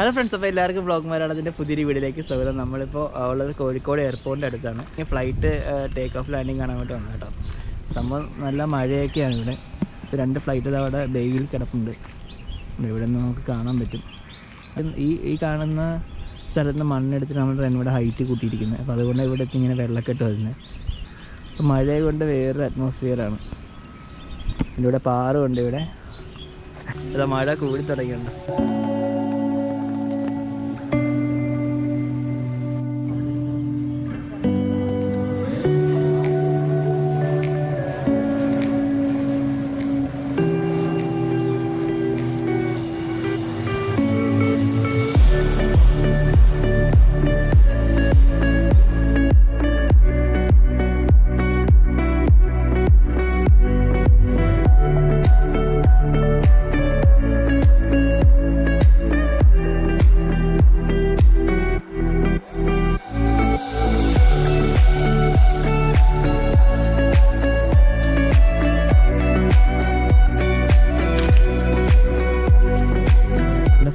Hello friends, അപ്പോൾ എല്ലാവർക്കും vlog മലയാളത്തിൻ്റെ പുതിയൊരു വീഡിയോയിലേക്ക് സ്വാഗതം. നമ്മളിപ്പോൾ ഉള്ളത് കോഴിക്കോട് എയർപോർട്ടിൻ്റെ അടുത്താണ്. ഫ്ലൈറ്റ് ടേക്ക് ഓഫ് ലാൻഡിങ് കാണാൻ വേണ്ടി വന്നത് കേട്ടോ. സംഭവം നല്ല മഴയൊക്കെയാണ് ഇവിടെ. ഇപ്പോൾ 2 ഫ്ലൈറ്റ് അവിടെ ബേയിൽ കിടപ്പുണ്ട്. ഇവിടെ നിന്ന് നമുക്ക് കാണാൻ പറ്റും. ഈ കാണുന്ന സ്ഥലത്ത് നിന്ന് മണ്ണെടുത്തിട്ട് നമ്മൾ റൺവേയുടെ ഹൈറ്റ് കൂട്ടിയിരിക്കുന്നത്. അപ്പോൾ അതുകൊണ്ട് ഇവിടെ ഇങ്ങനെ വെള്ളക്കെട്ട് വരുന്നത്. അപ്പോൾ മഴയെ കൊണ്ട് വേറൊരു അറ്റ്മോസ്ഫിയറാണ്. ഇവിടെ പാറമുണ്ട്. ഇവിടെ അതാ മഴ കൂടി തുടങ്ങിയുണ്ട്.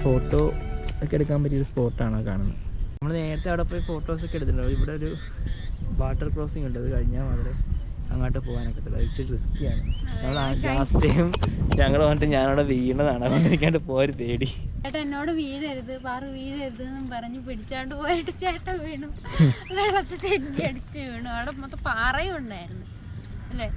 ഫോട്ടോ ഒക്കെ എടുക്കാൻ പറ്റിയൊരു സ്പോട്ടാണ് കാണുന്നത്. നമ്മൾ നേരത്തെ അവിടെ പോയി ഫോട്ടോസൊക്കെ എടുത്തിട്ടുണ്ടാവും. ഇവിടെ ഒരു വാട്ടർ ക്രോസിംഗ് ഉണ്ട്. അത് കഴിഞ്ഞാൽ മാത്രമേ അങ്ങോട്ട് പോകാനൊക്കെ പറ്റില്ല. ഇച്ചിരി റിസ്ക്കിയാണ്. നമ്മൾ ലാസ്റ്റ് ടൈം ഞങ്ങൾ വന്നിട്ട് ഞാനവിടെ വീണതാണ്. അതുകൊണ്ടിരിക്കാണ്ട് പോയൊരു പേടി. ചേട്ടാ എന്നോട് വീഴരുത്, വീഴരുത് എന്നും പറഞ്ഞ് പിടിച്ചാണ്ട് പോയിട്ട് ചേട്ടൻ വീണു. വെള്ളത്തിൽ തെന്നി അടിച്ച് വീണു. അവിടെ മൊത്തം പാറയും ഉണ്ടായിരുന്നു അല്ലേ?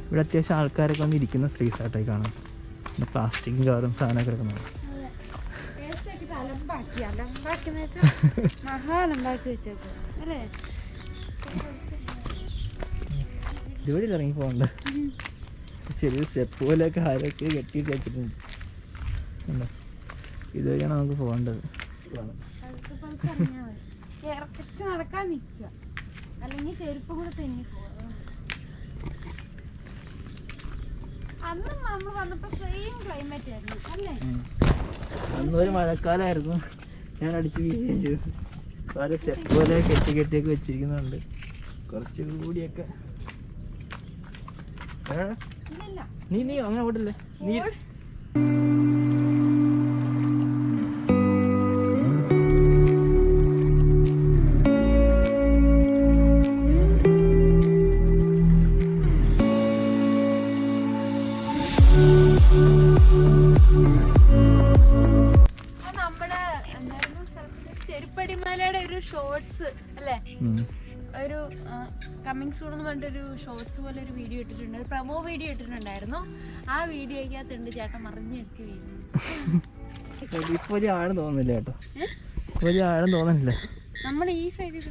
ഇവിടെ അത്യാവശ്യം ആൾക്കാരൊക്കെ വന്ന് ഇരിക്കുന്ന സ്പേസ് ആയിട്ടായി കാണാം. പിന്നെ പ്ലാസ്റ്റിക് കവറും സാധനമൊക്കെ കിടക്കുന്നത്. ഇതുവഴി ഇറങ്ങി പോകണ്ട. ചെറിയ സ്റ്റെപ്പ് പോലെയൊക്കെ ആരൊക്കെ കെട്ടിയിട്ട് വെച്ചിട്ടുണ്ട്. ഇതുവഴിയാണ് നമുക്ക് പോകേണ്ടത്. നടക്കാൻ നിൽക്കുക, അല്ലെങ്കിൽ ചെരുപ്പ് കൂടെ തെന്നി പോവാ. അന്നും നമ്മൾ വന്നപ്പോ സെയിം ക്ലൈമറ്റ് ആയിരുന്നു അല്ലേ? അന്നൊരു മഴക്കാലമായിരുന്നു. ഞാൻ അടിച്ച് വീഴുകയും ചെയ്തു. ഓരോ സ്റ്റെപ്പ് പോലെ കെട്ടിയൊക്കെ വെച്ചിരിക്കുന്നുണ്ട്. കുറച്ചുകൂടിയൊക്കെ നീ അങ്ങനെ പോട്ടില്ലേ? നീ ചെരുപ്പടിമലയുടെ ഒരു ഷോർട്സ് അല്ലേ, ഒരു കമ്മിങ് സൂൺ എന്ന് പറഞ്ഞിട്ടൊരു ഷോർട്സ് പോലെ ഒരു വീഡിയോ ഇട്ടിട്ടുണ്ട്. ഒരു പ്രമോ വീഡിയോ ഇട്ടിട്ടുണ്ടായിരുന്നു. ആ വീഡിയോക്കകത്തുണ്ട് ചേട്ടൻ മറിഞ്ഞടിച്ച് വീഴുന്നു. ഇപ്പൊ ഒരു ആഴം തോന്നുന്നില്ല കേട്ടോ. ഒരു ആഴം തോന്നുന്നില്ല. നമ്മുടെ ഈ സൈഡിൽ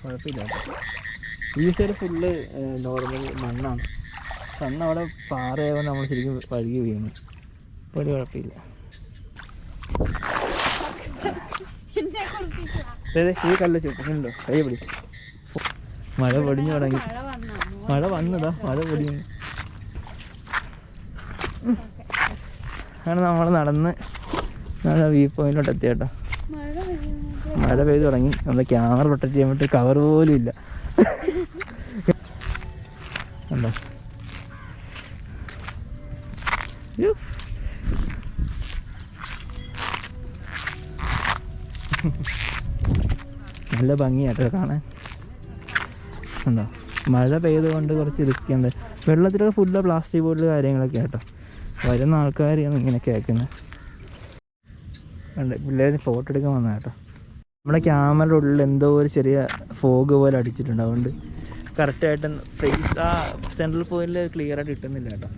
കുഴപ്പമില്ല. ഈ സൈഡ് ഫുള്ള് നോർമൽ മണ്ണാണ്. പക്ഷെ അന്ന് അവിടെ പാറയാകുമ്പോൾ നമ്മൾ ശരിക്കും വഴുകി വീഴുന്നു. ഇപ്പോൾ ഒരു കുഴപ്പമില്ല. ഈ കല്ല് ചുറ്റുന്നുണ്ടോ? കൈ പിടി. മഴ പൊടിഞ്ഞു തുടങ്ങി. മഴ വന്നതാ, മഴ പൊടിഞ്ഞു. ആണ് നമ്മൾ നടന്ന് വ്യൂ പോയിന്റിലോട്ട് എത്തിയ കേട്ടോ. മഴ പെയ്ത് തുടങ്ങി. നമ്മുടെ ക്യാമറ പ്രൊട്ടക്ട് ചെയ്യാൻ വേണ്ടി കവർ പോലും ഇല്ല. കണ്ടോ? നല്ല ഭംഗിയാട്ടോ കാണാൻ. ഉണ്ടോ? മഴ പെയ്തുകൊണ്ട് കുറച്ച് റിസ്ക്കുണ്ട്. വെള്ളത്തിലൊക്കെ ഫുള്ള് പ്ലാസ്റ്റിക് ബോട്ടിൽ കാര്യങ്ങളൊക്കെ ആട്ടോ. വരുന്ന ആൾക്കാരെയാണ് ഇങ്ങനെ കേൾക്കുന്നത്. ഉണ്ട് പിള്ളേർ ഫോട്ടോ എടുക്കാൻ വന്ന കേട്ടോ. നമ്മുടെ ക്യാമറയുടെ ഉള്ളിൽ എന്തോ ഒരു ചെറിയ ഫോഗ് പോലെ അടിച്ചിട്ടുണ്ട്. അതുകൊണ്ട് കറക്റ്റായിട്ട് ഫേസ് ആ സെൻട്രൽ പോയിന്റിൽ ക്ലിയർ ആയിട്ട് കിട്ടുന്നില്ല കേട്ടോ.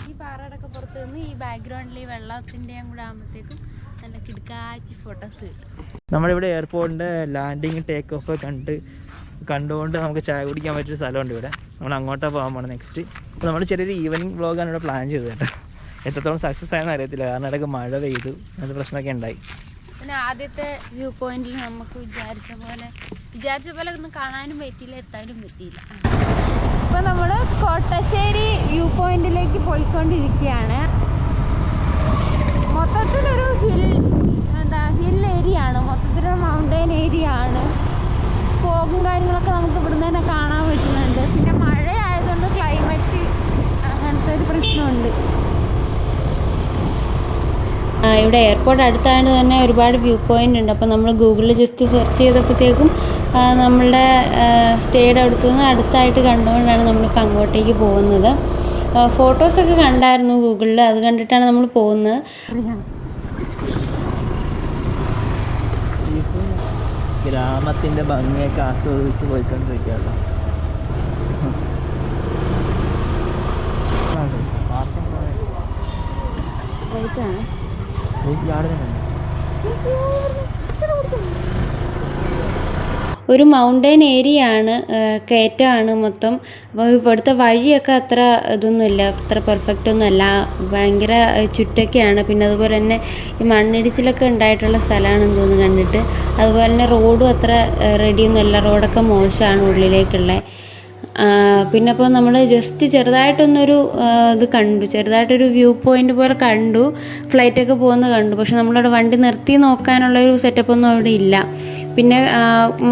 ഈ പാറയുടെ ഒക്കെ പുറത്ത് നിന്ന് ഈ ബാക്ക്ഗ്രൗണ്ടിൽ ഈ വെള്ളത്തിൻ്റെയും കൂടെ ആകുമ്പോഴത്തേക്കും നല്ല കിടക്കാച്ചി ഫോട്ടോസ് കിട്ടും. നമ്മളിവിടെ എയർപോർട്ടിൻ്റെ ലാൻഡിങ് ടേക്ക് ഓഫ് കണ്ടുകൊണ്ട് നമുക്ക് ചായ കുടിക്കാൻ പറ്റിയൊരു സ്ഥലമുണ്ട് ഇവിടെ. നമ്മൾ അങ്ങോട്ടാണ് പോകാൻ പോകണം നെക്സ്റ്റ്. അപ്പോൾ നമ്മൾ ചെറിയൊരു ഈവനിങ് വ്ളോഗാണ് ഇവിടെ പ്ലാൻ ചെയ്തത് കേട്ടോ. എത്രത്തോളം സക്സസ് ആയെന്ന് അറിയത്തില്ല. കാരണം ഇടയ്ക്ക് മഴ പെയ്തു, അങ്ങനത്തെ പ്രശ്നമൊക്കെ ഉണ്ടായി. പിന്നെ ആദ്യത്തെ വ്യൂ പോയിന്റിൽ നമുക്ക് വിചാരിച്ച പോലെ ഒന്നും കാണാനും പറ്റിയില്ല, എത്താനും പറ്റിയില്ല. ഇപ്പോൾ നമ്മൾ കോട്ടശ്ശേരി വ്യൂ പോയിന്റിലേക്ക് പോയിക്കൊണ്ടിരിക്കുകയാണ്. മൊത്തത്തിൽ വ്ളോഗും കാര്യങ്ങളൊക്കെ നമുക്ക് ഇവിടുന്ന് തന്നെ കാണാൻ പറ്റുന്നുണ്ട്. പിന്നെ മഴ ആയതുകൊണ്ട് ക്ലൈമറ്റ് അങ്ങനത്തെ ഒരു പ്രശ്നമുണ്ട്. ഇവിടെ എയർപോർട്ട് അടുത്തായതുകൊണ്ട് തന്നെ ഒരുപാട് വ്യൂ പോയിൻ്റ് ഉണ്ട്. അപ്പോൾ നമ്മൾ ഗൂഗിളിൽ ജസ്റ്റ് സെർച്ച് ചെയ്തപ്പോഴത്തേക്കും നമ്മളുടെ സ്റ്റേയുടെ അടുത്തുനിന്ന് അടുത്തായിട്ട് കണ്ടുകൊണ്ടാണ് നമ്മളിപ്പോൾ അങ്ങോട്ടേക്ക് പോകുന്നത്. ഫോട്ടോസൊക്കെ കണ്ടായിരുന്നു ഗൂഗിളിൽ, അത് കണ്ടിട്ടാണ് നമ്മൾ പോകുന്നത്. ഗ്രാമത്തിൻ്റെ ഭംഗിയൊക്കെ ആസ്വദിച്ച് പോയിക്കൊണ്ടിരിക്കുകയല്ലോ. ഒരു മൗണ്ടൻ ഏരിയ ആണ്, കയറ്റമാണ് മൊത്തം. അപ്പോൾ ഇവിടുത്തെ വഴിയൊക്കെ അത്ര ഇതൊന്നുമില്ല, അത്ര പെർഫെക്റ്റ് ഒന്നുമല്ല, ഭയങ്കര ചുറ്റൊക്കെയാണ്. പിന്നെ അതുപോലെ തന്നെ ഈ മണ്ണിടിച്ചിലൊക്കെ ഉണ്ടായിട്ടുള്ള സ്ഥലമാണെന്ന് തോന്നുന്നു കണ്ടിട്ട്. അതുപോലെ തന്നെ റോഡും അത്ര റെഡിയൊന്നുമല്ല, റോഡൊക്കെ മോശമാണ് ഉള്ളിലേക്കുള്ള. പിന്നെ അപ്പോൾ നമ്മൾ ജസ്റ്റ് ചെറുതായിട്ടൊന്നൊരു ഇത് കണ്ടു, ചെറുതായിട്ടൊരു വ്യൂ പോയിൻ്റ് പോലെ കണ്ടു, ഫ്ലൈറ്റൊക്കെ പോകുന്നത് കണ്ടു. പക്ഷെ നമ്മളവിടെ വണ്ടി നിർത്തി നോക്കാനുള്ളൊരു സെറ്റപ്പൊന്നും അവിടെ ഇല്ല. പിന്നെ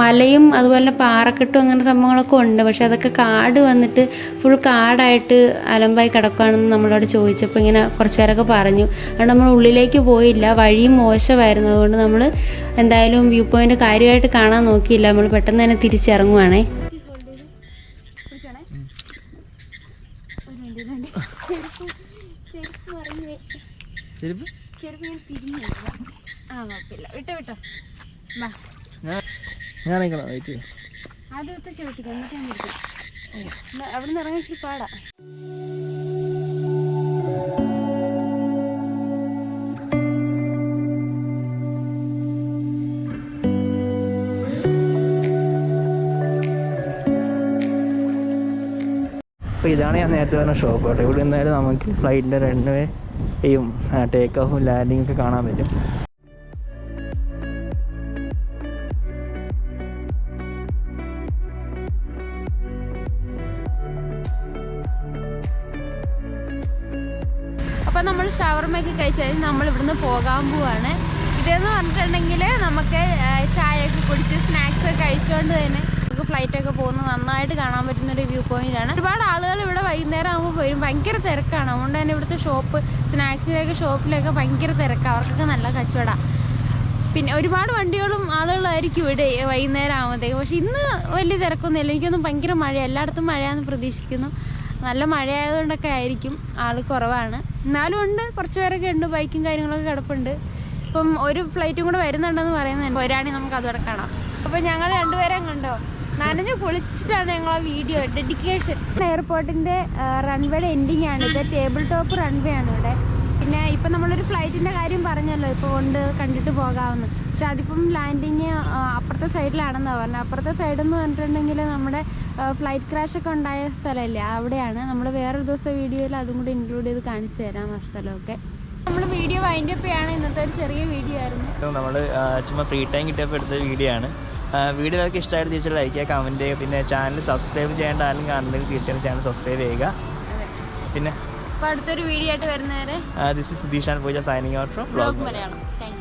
മലയും അതുപോലെ പാറക്കെട്ടും അങ്ങനെ സംഭവങ്ങളൊക്കെ ഉണ്ട്. പക്ഷെ അതൊക്കെ കാട് വന്നിട്ട് ഫുൾ കാടായിട്ട് അലമ്പായി കിടക്കുകയാണെന്ന് നമ്മളോട് ചോദിച്ചപ്പോൾ ഇങ്ങനെ കുറച്ച് പേരൊക്കെ പറഞ്ഞു. അതുകൊണ്ട് നമ്മൾ ഉള്ളിലേക്ക് പോയില്ല, വഴിയും മോശമായിരുന്നു. അതുകൊണ്ട് നമ്മൾ എന്തായാലും വ്യൂ പോയിൻ്റ് കാര്യമായിട്ട് കാണാൻ നോക്കിയില്ല, നമ്മൾ പെട്ടെന്ന് തന്നെ തിരിച്ചിറങ്ങുവാണേ. അവിടെ നിന്ന് ഇറങ്ങി ഇച്ചിരി പാടാ. അപ്പോൾ ഇതാണ് ഞാൻ നേരത്തെ പറഞ്ഞ ഷോപ്പ് കേട്ടോ. ഇവിടെ നിന്നാലും നമുക്ക് ഫ്ലൈറ്റിൻ്റെ റൺവേയും ടേക്ക് ഓഫും ലാൻഡിങ്ങും ഒക്കെ കാണാൻ പറ്റും. അപ്പോൾ നമ്മൾ ഷവർമയൊക്കെ കഴിച്ചാൽ നമ്മൾ ഇവിടുന്ന് പോകാൻ പോവാണ്. ഇതെന്ന് പറഞ്ഞിട്ടുണ്ടെങ്കിൽ നമുക്ക് ചായയൊക്കെ കുടിച്ച് സ്നാക്സൊക്കെ കഴിച്ചുകൊണ്ട് തന്നെ നമുക്ക് ഫ്ലൈറ്റൊക്കെ പോകുന്നത് നന്നായിട്ട് കാണാൻ പറ്റുന്നൊരു വ്യൂ പോയിൻ്റാണ്. ഒരുപാട് ആളുകൾ ഇവിടെ വൈകുന്നേരം ആകുമ്പോൾ വരും, ഭയങ്കര തിരക്കാണ്. അതുകൊണ്ട് തന്നെ ഇവിടുത്തെ സ്നാക്സിലേക്ക് ഷോപ്പിലൊക്കെ ഭയങ്കര തിരക്കാണ്, അവർക്കൊക്കെ നല്ല കച്ചവടമാണ്. പിന്നെ ഒരുപാട് വണ്ടികളും ആളുകളായിരിക്കും ഇവിടെ വൈകുന്നേരം ആകുമ്പോഴത്തേക്ക്. പക്ഷെ ഇന്ന് വലിയ തിരക്കൊന്നുമില്ല, എനിക്കൊന്നും ഭയങ്കര മഴ, എല്ലായിടത്തും മഴയാണെന്ന് പ്രതീക്ഷിക്കുന്നു. നല്ല മഴയായതുകൊണ്ടൊക്കെ ആയിരിക്കും ആൾ കുറവാണ്. എന്നാലും ഉണ്ട്, കുറച്ച് പേരൊക്കെ ഉണ്ട്, ബൈക്കും കാര്യങ്ങളൊക്കെ കിടപ്പുണ്ട്. ഇപ്പം ഒരു ഫ്ലൈറ്റും കൂടെ വരുന്നുണ്ടെന്ന് പറയുന്നത്, വരാണെങ്കിൽ നമുക്ക് അതോടെ കാണാം. അപ്പോൾ ഞങ്ങൾ രണ്ടുപേരും കണ്ടോ നനഞ്ഞു കുളിച്ചിട്ടാണ് ഞങ്ങൾ ആ വീഡിയോ ഡെഡിക്കേഷൻ. എയർപോർട്ടിൻ്റെ റൺവേയുടെ എൻഡിങ് ആണ് ഇത്, ടേബിൾ ടോപ്പ് റൺവേ ആണ് ഇവിടെ. പിന്നെ ഇപ്പം നമ്മളൊരു ഫ്ലൈറ്റിൻ്റെ കാര്യം പറഞ്ഞല്ലോ, ഇപ്പോൾ കണ്ടിട്ട് പോകാമെന്ന്. പക്ഷെ അതിപ്പം ലാൻഡിങ് അപ്പുറത്തെ സൈഡിലാണെന്നാണ് പറഞ്ഞത്. അപ്പുറത്തെ സൈഡെന്ന് പറഞ്ഞിട്ടുണ്ടെങ്കിൽ നമ്മുടെ ഫ്ലൈറ്റ് ക്രാഷൊക്കെ ഉണ്ടായ സ്ഥലമല്ലേ, അവിടെയാണ്. നമ്മൾ വേറൊരു ദിവസം വീഡിയോയിൽ അതും കൂടി ഇൻക്ലൂഡ് ചെയ്ത് കാണിച്ചു തരാം ആ സ്ഥലമൊക്കെ. നമ്മൾ വീഡിയോ വൈൻഡ് അപ്പ് ചെയ്യാണ്. ഇന്നത്തെ ഒരു ചെറിയ വീഡിയോ ആയിരുന്നു. നമ്മൾ ചുമ്മാ ഫ്രീ ടൈം കിട്ടിയപ്പോൾ എടുത്ത വീഡിയോ ആണ്. വീഡിയോ ഒക്കെ ഇഷ്ടമായിട്ട് തീർച്ചയായിട്ടും ലൈക്ക് ചെയ്യുക, കമൻറ്റ് ചെയ്യുക. പിന്നെ ചാനൽ സബ്സ്ക്രൈബ് ചെയ്യേണ്ട ആരും കാണുന്നെങ്കിൽ തീർച്ചയായിട്ടും ചാനൽ സബ്സ്ക്രൈബ് ചെയ്യുക. പിന്നെ അപ്പോൾ അടുത്തൊരു വീഡിയോ ആയിട്ട് വരുന്നവരെ this is Sudheesh and Pooja signing out from vlog Malayalam. Thank U.